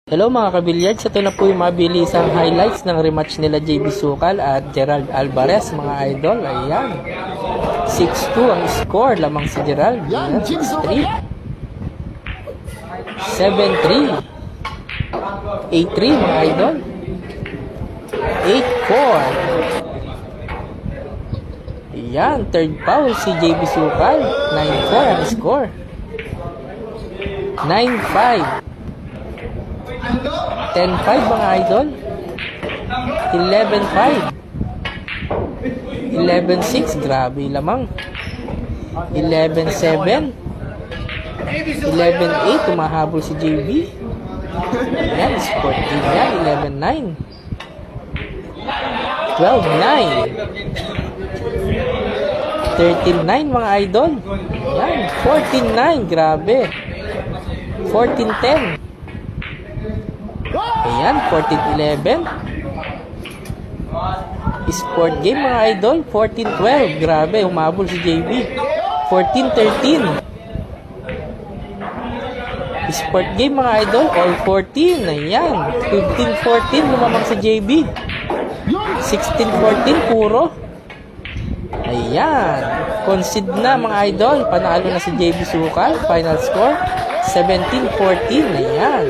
Hello mga kabilyards, ito na po yung mabilisang highlights ng rematch nila JB Sukal at Gerald Alvarez mga idol. Ayan, 6-2 ang score, lamang si Gerald. Ayan, 6-3, 7-3, 8-3 mga idol, 8-4. Ayan, third foul si JB Sukal, 9-4 ang score, 9-5, 10-5 mga idol, 11-5, 11-6, grabe lamang, 11-7, 11-8, tumahabol si JB. Ayan, sport game yan, 11-9, 12-9, 13-9 mga idol. Ayan, 14-9, grabe, 14-10. Ayan, 14-11. Sport game mga idol, 14-12. Grabe, humabol si JB. 14-13. Sport game mga idol, all 14. Ayan, 15-14 lumamang si JB. 16-14 puro. Ayan, concede na mga idol. Panalo na si JB Sukal. Final score, 17-14. Ayan.